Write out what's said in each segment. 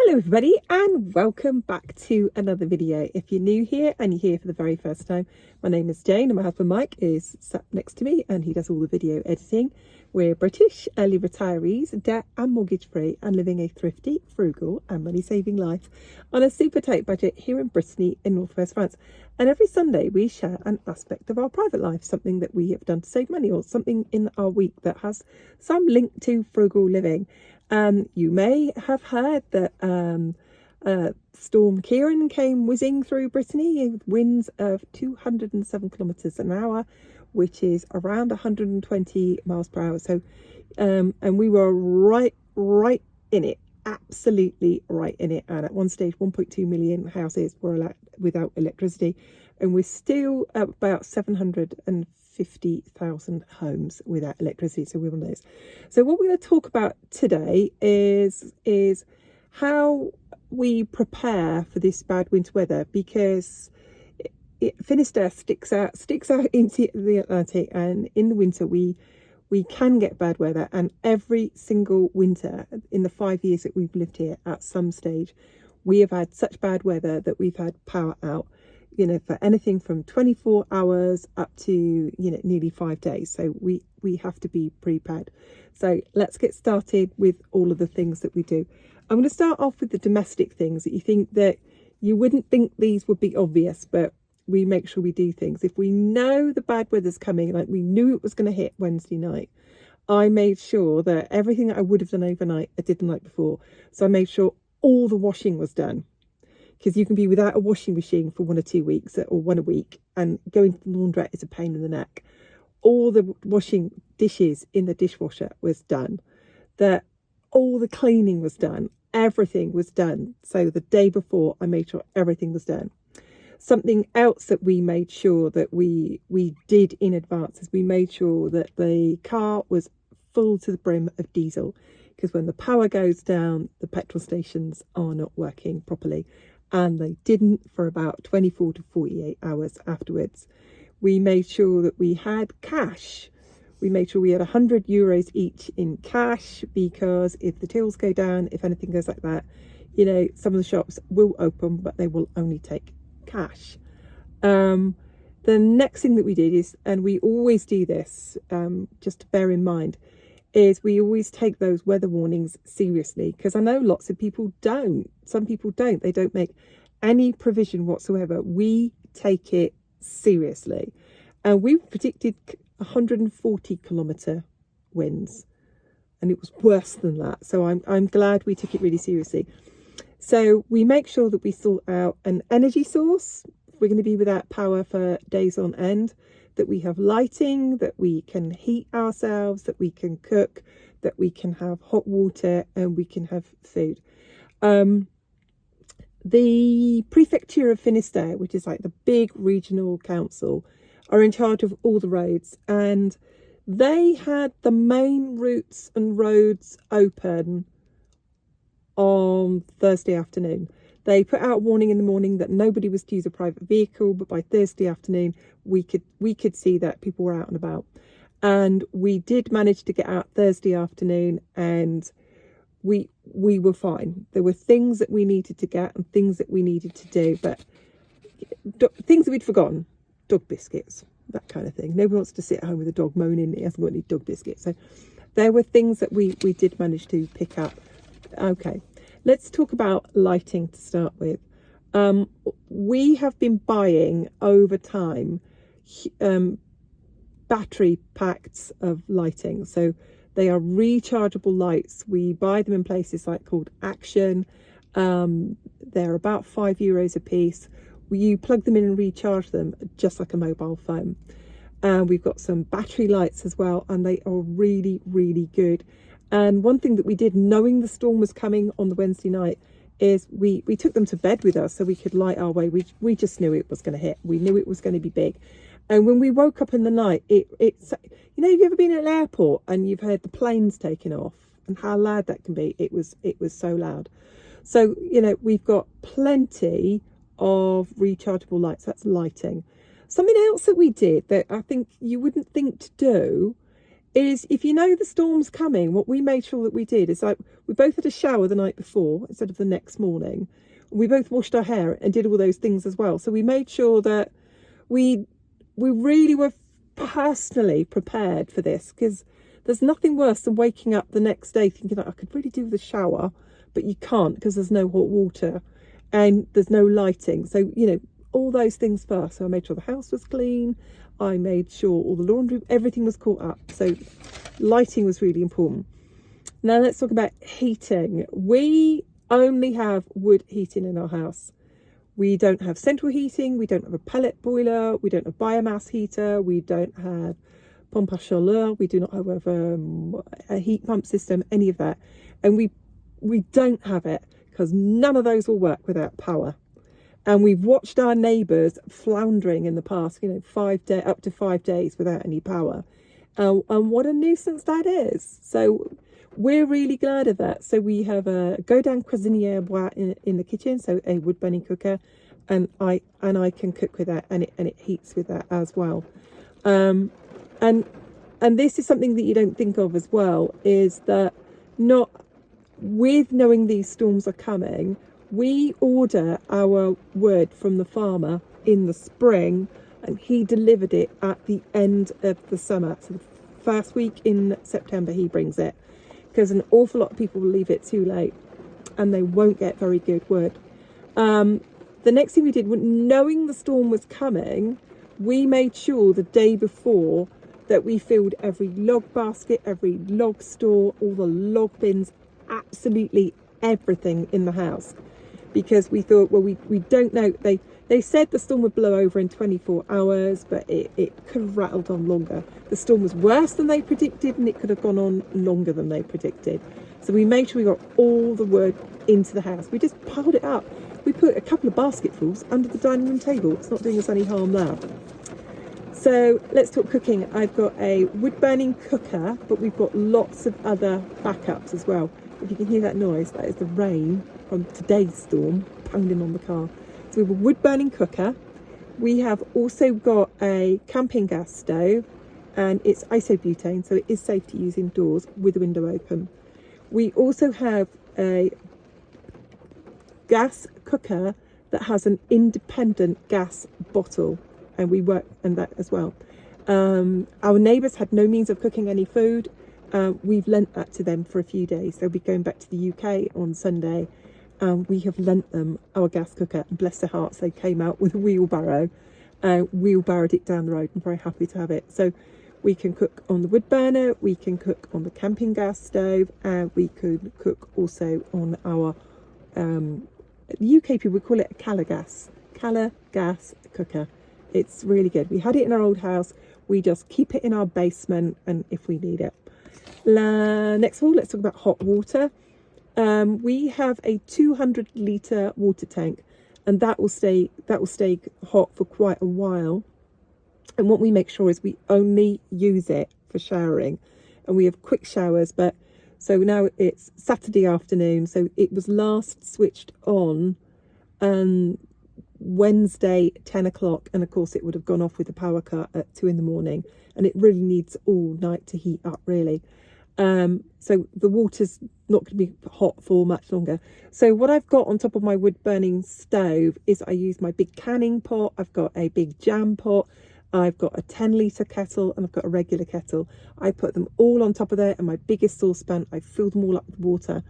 Hello everybody and welcome back to another video. If you're new here and you're here for the very first time, my name is Jane and my husband Mike is sat next to me and he does all the video editing. We're British early retirees, debt and mortgage free and living a thrifty, frugal and money saving life on a super tight budget here in Brittany in northwest France. And every Sunday we share an aspect of our private life, something that we have done to save money or something in our week that has some link to frugal living. You may have heard that Storm Ciarán came whizzing through Brittany with winds of 207 kilometres an hour, which is around 120 miles per hour. So, and we were right in it, absolutely right in it. And at one stage, 1.2 million houses were without electricity, and we're still at about 750,000 homes without electricity. So we're on those. So what we're going to talk about today is how we prepare for this bad winter weather, because Finisterre sticks out into the Atlantic, and in the winter we can get bad weather. And every single winter in the 5 years that we've lived here, at some stage we have had such bad weather that we've had power out, you know, for anything from 24 hours up to, you know, nearly 5 days. So we have to be prepared. So let's get started with all of the things that we do. I'm going to start off with the domestic things that you wouldn't think these would be obvious, but we make sure we do things. If we know the bad weather's coming, like we knew it was going to hit Wednesday night, I made sure that everything that I would have done overnight, I did the night before. So I made sure all the washing was done, because you can be without a washing machine for 1 or 2 weeks or 1 a week, and going to the laundrette is a pain in the neck. All the washing dishes in the dishwasher was done, that all the cleaning was done, everything was done. So the day before I made sure everything was done. Something else that we made sure that we did in advance is we made sure that the car was full to the brim of diesel, because when the power goes down, the petrol stations are not working properly, and they didn't for about 24 to 48 hours afterwards. We made sure that we had cash. We made sure we had €100 each in cash, because if the tills go down, if anything goes like that, you know, some of the shops will open, but they will only take cash. The next thing that we did is, and we always do this, just to bear in mind, is we always take those weather warnings seriously, because I know lots of people don't. Some people don't. They don't make any provision whatsoever. We take it seriously, and we predicted 140 kilometre winds, and it was worse than that. So I'm glad we took it really seriously. So we make sure that we sort out an energy source. We're going to be without power for days on end, that we have lighting, that we can heat ourselves, that we can cook, that we can have hot water, and we can have food. The Prefecture of Finisterre, which is like the big regional council, are in charge of all the roads, and they had the main routes and roads open on Thursday afternoon. They put out a warning in the morning that nobody was to use a private vehicle, but by Thursday afternoon we could see that people were out and about, and we did manage to get out Thursday afternoon, and we were fine. There were things that we needed to get and things that we needed to do, but things that we'd forgotten, dog biscuits, that kind of thing. Nobody wants to sit at home with a dog moaning he hasn't got any dog biscuits. So there were things that we did manage to pick up. Okay, let's talk about lighting to start with. We have been buying over time battery packs of lighting. So they are rechargeable lights. We buy them in places like called Action. They're about €5 a piece. You plug them in and recharge them just like a mobile phone. We've got some battery lights as well, and they are really, really good. And one thing that we did, knowing the storm was coming on the Wednesday night, is we took them to bed with us so we could light our way. We just knew it was going to hit. We knew it was going to be big. And when we woke up in the night, it's, you know, have you ever been at an airport and you've heard the planes taking off and how loud that can be? It was so loud. So, you know, we've got plenty of rechargeable lights. That's lighting. Something else that we did that I think you wouldn't think to do is if you know the storm's coming, what we made sure that we did is like we both had a shower the night before instead of the next morning. We both washed our hair and did all those things as well. So we made sure that we really were personally prepared for this, because there's nothing worse than waking up the next day thinking that I could really do with a shower, but you can't because there's no hot water and there's no lighting. So, you know, all those things first. So I made sure the house was clean. I made sure all the laundry, everything was caught up. So lighting was really important. Now let's talk about heating. We only have wood heating in our house. We don't have central heating. We don't have a pellet boiler. We don't have biomass heater. We don't have pompe à chaleur. We do not have a heat pump system, any of that. And we don't have it because none of those will work without power. And we've watched our neighbours floundering in the past, you know, up to 5 days without any power. And what a nuisance that is. So we're really glad of that. So we have a Godin Cuisinière Bois in the kitchen, so a wood burning cooker, and I can cook with that, and it heats with that as well. And this is something that you don't think of as well, is that not with knowing these storms are coming, we order our wood from the farmer in the spring, and he delivered it at the end of the summer. So the first week in September he brings it, because an awful lot of people will leave it too late and they won't get very good wood. The next thing we did, knowing the storm was coming, we made sure the day before that we filled every log basket, every log store, all the log bins, absolutely everything in the house, because we thought, well, we don't know. They said the storm would blow over in 24 hours, but it could have rattled on longer. The storm was worse than they predicted, and it could have gone on longer than they predicted. So we made sure we got all the wood into the house. We just piled it up. We put a couple of basketfuls under the dining room table. It's not doing us any harm there. So let's talk cooking. I've got a wood burning cooker, but we've got lots of other backups as well. If you can hear that noise, that is the rain from today's storm pounding on the car. So we have a wood burning cooker. We have also got a camping gas stove, and it's isobutane, so it is safe to use indoors with the window open. We also have a gas cooker that has an independent gas bottle, and we work on that as well. Our neighbours had no means of cooking any food. We've lent that to them for a few days. They'll be going back to the UK on Sunday. We have lent them our gas cooker, and bless their hearts, they came out with a wheelbarrow, wheelbarrowed it down the road. I'm very happy to have it. So we can cook on the wood burner, we can cook on the camping gas stove, and we could cook also on our UK people would call it a Cala gas cooker. It's really good. We had it in our old house. We just keep it in our basement, and if we need it. Next of all, let's talk about hot water. We have a 200-litre water tank, and that will stay hot for quite a while. And what we make sure is we only use it for showering, and we have quick showers. But so now it's Saturday afternoon, so it was last switched on Wednesday 10 o'clock, and of course it would have gone off with the power cut at 2 in the morning, and it really needs all night to heat up, really. So the water's not going to be hot for much longer. So what I've got on top of my wood burning stove is I use my big canning pot. I've got a big jam pot. I've got a 10-litre kettle, and I've got a regular kettle. I put them all on top of there, and my biggest saucepan, I fill them all up with water.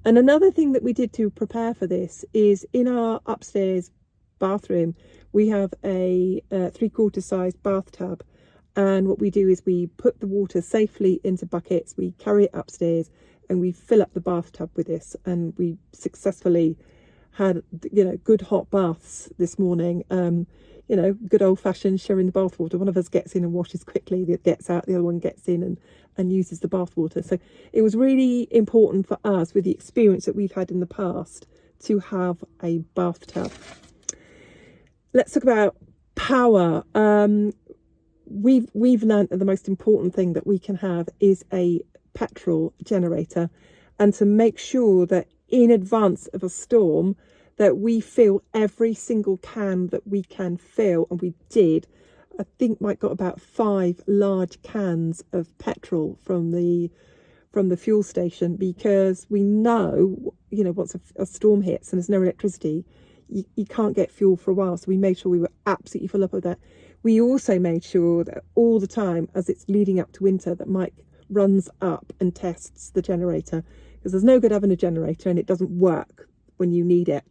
And another thing that we did to prepare for this is in our upstairs bathroom, we have a 3/4 size bathtub. And what we do is we put the water safely into buckets, we carry it upstairs, and we fill up the bathtub with this. And we successfully had, good hot baths this morning. Good old-fashioned sharing the bath water. One of us gets in and washes quickly, the other gets out, the other one gets in and uses the bath water. So it was really important for us, with the experience that we've had in the past, to have a bathtub. Let's talk about power. We've learned that the most important thing that we can have is a petrol generator, and to make sure that in advance of a storm that we fill every single can that we can fill, and we did. I think Mike got about 5 large cans of petrol from the fuel station, because we know, you know, once a storm hits and there's no electricity, you can't get fuel for a while. So we made sure we were absolutely full up of that. We also made sure that all the time, as it's leading up to winter, that Mike runs up and tests the generator, because there's no good having a generator and it doesn't work when you need it.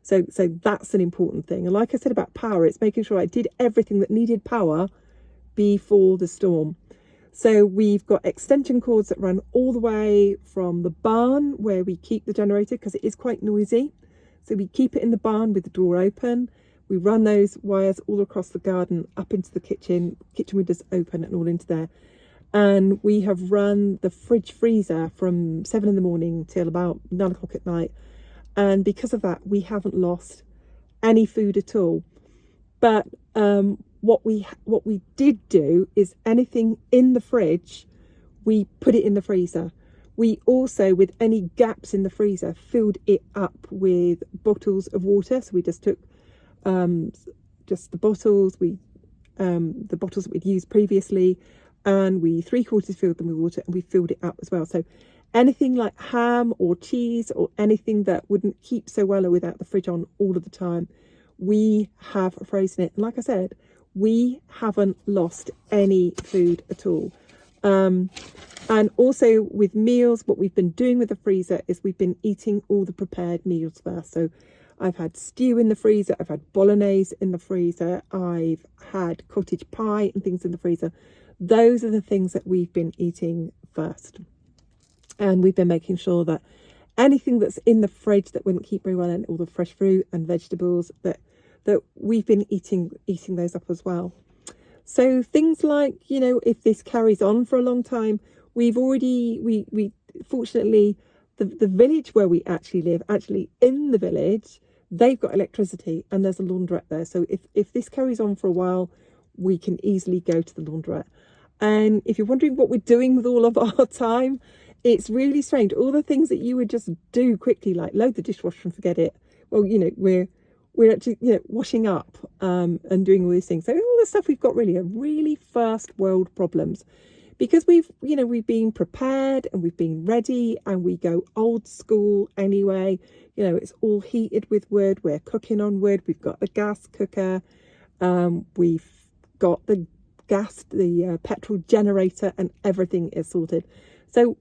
So that's an important thing. And like I said about power, it's making sure I did everything that needed power before the storm. So we've got extension cords that run all the way from the barn where we keep the generator, because it is quite noisy. So we keep it in the barn with the door open. We run those wires all across the garden, up into the kitchen windows open and all into there. And we have run the fridge freezer from 7 in the morning till about 9 o'clock at night. And because of that, we haven't lost any food at all. But what we did do is anything in the fridge, we put it in the freezer. We also, with any gaps in the freezer, filled it up with bottles of water. So we just took just the bottles, the bottles that we'd used previously, and we 3/4 filled them with water, and we filled it up as well. So anything like ham or cheese or anything that wouldn't keep so well without the fridge on all of the time, we have frozen it. And like I said, we haven't lost any food at all. And also with meals, what we've been doing with the freezer is we've been eating all the prepared meals first. So I've had stew in the freezer, I've had bolognese in the freezer, I've had cottage pie and things in the freezer. Those are the things that we've been eating first. And we've been making sure that anything that's in the fridge that wouldn't keep very well, and all the fresh fruit and vegetables, that we've been eating those up as well. So things like, you know, if this carries on for a long time, we've already, we fortunately, the village where we actually live, actually in the village, they've got electricity and there's a laundrette there. So if this carries on for a while, we can easily go to the laundrette. And if you're wondering what we're doing with all of our time, it's really strange. All the things that you would just do quickly, like load the dishwasher and forget it. Well, you know, we're actually, you know, washing up and doing all these things. So all the stuff we've got really are really first world problems, because we've been prepared and we've been ready, and we go old school anyway. You know, it's all heated with wood. We're cooking on wood. We've got the gas cooker. We've got the petrol generator, and everything is sorted. So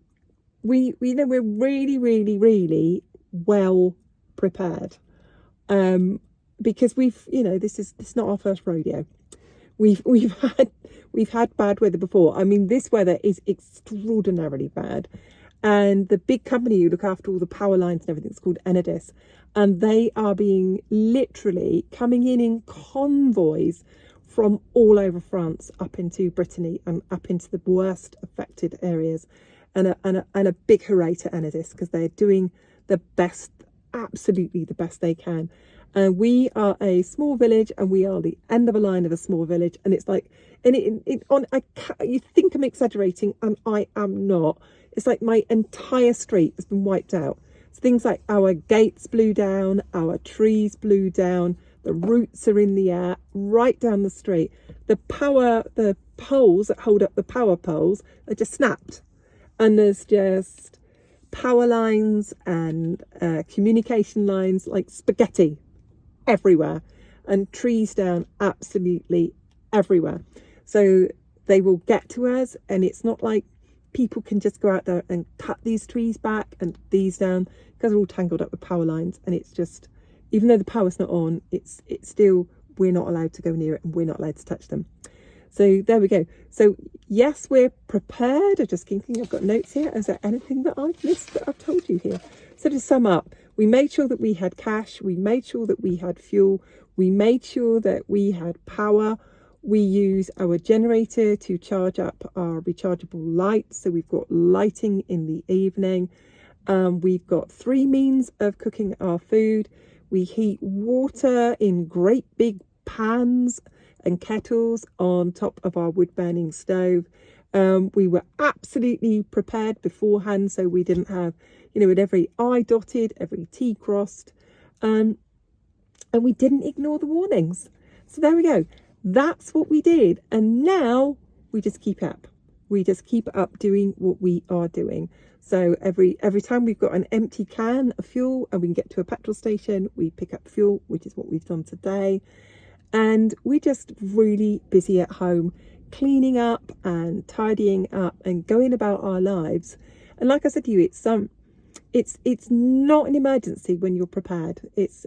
we're really, really, really well prepared. Because this is not our first rodeo. We've had bad weather before. I mean, this weather is extraordinarily bad. And the big company who look after all the power lines and everything is called Enedis. And they are being literally coming in convoys from all over France up into Brittany and up into the worst affected areas. And a big hooray to Enedis, because they're doing the best, absolutely the best they can. And we are a small village, and we are the end of a line of a small village. And it's like, and you think I'm exaggerating, and I am not. It's like my entire street has been wiped out. So things like our gates blew down, our trees blew down, the roots are in the air, right down the street. The poles that hold up the power poles are just snapped. And there's just power lines and communication lines like spaghetti everywhere, and trees down absolutely everywhere. So they will get to us, and it's not like people can just go out there and cut these trees back and these down, because they're all tangled up with power lines. And it's just, even though the power's not on, it's still, we're not allowed to go near it, and we're not allowed to touch them. So there we go. So yes, we're prepared. I'm just thinking, I've got notes here. Is there anything that I've missed that I've told you here? So to sum up, we made sure that we had cash. We made sure that we had fuel. We made sure that we had power. We use our generator to charge up our rechargeable lights. So we've got lighting in the evening. We've got 3 means of cooking our food. We heat water in great big pans and kettles on top of our wood burning stove. We were absolutely prepared beforehand, so we didn't have, with every I dotted, every T crossed, and we didn't ignore the warnings. So there we go. That's what we did. And now we just keep up. We just keep up doing what we are doing. So every time we've got an empty can of fuel and we can get to a petrol station, we pick up fuel, which is what we've done today. And we're just really busy at home, cleaning up and tidying up and going about our lives. And like I said to you, it's not an emergency when you're prepared.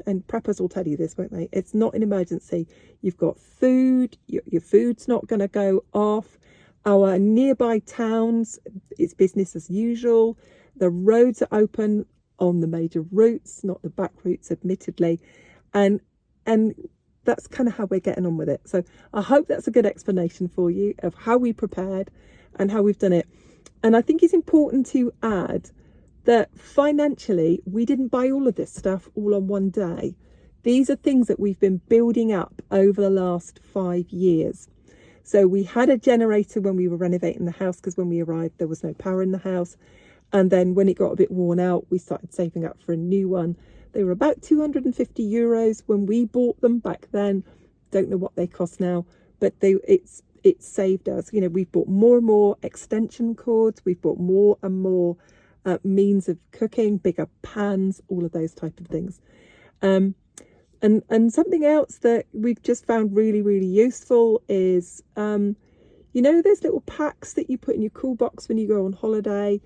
And preppers will tell you this, won't they? It's not an emergency. You've got food, your food's not going to go off. Our nearby towns, it's business as usual. The roads are open on the major routes, not the back routes, admittedly. And that's kind of how we're getting on with it. So I hope that's a good explanation for you of how we prepared and how we've done it. And I think it's important to add that financially, we didn't buy all of this stuff all on one day. These are things that we've been building up over the last 5 years. So we had a generator when we were renovating the house, because when we arrived, there was no power in the house. And then when it got a bit worn out, we started saving up for a new one. They were about €250 when we bought them back then. Don't know what they cost now, but it's saved us. You know, we've bought more and more extension cords. We've bought more and more means of cooking, bigger pans, all of those type of things. And something else that we've just found really, really useful is, you know, those little packs that you put in your cool box when you go on holiday.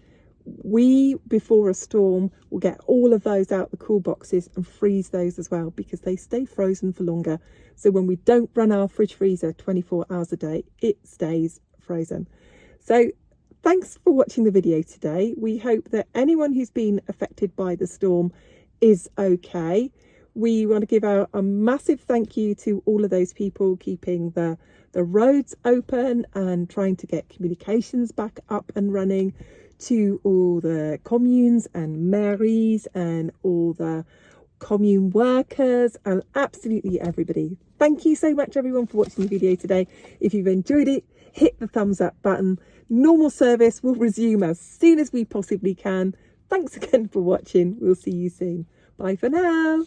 We, before a storm, will get all of those out the cool boxes and freeze those as well, because they stay frozen for longer. So when we don't run our fridge freezer 24 hours a day, it stays frozen. So thanks for watching the video today. We hope that anyone who's been affected by the storm is okay. We want to give out a massive thank you to all of those people keeping the roads open and trying to get communications back up and running, to all the communes and mairies and all the commune workers and absolutely everybody. Thank you so much, everyone, for watching the video today. If you've enjoyed it, hit the thumbs up button. Normal service will resume as soon as we possibly can. Thanks again for watching. We'll see you soon. Bye for now.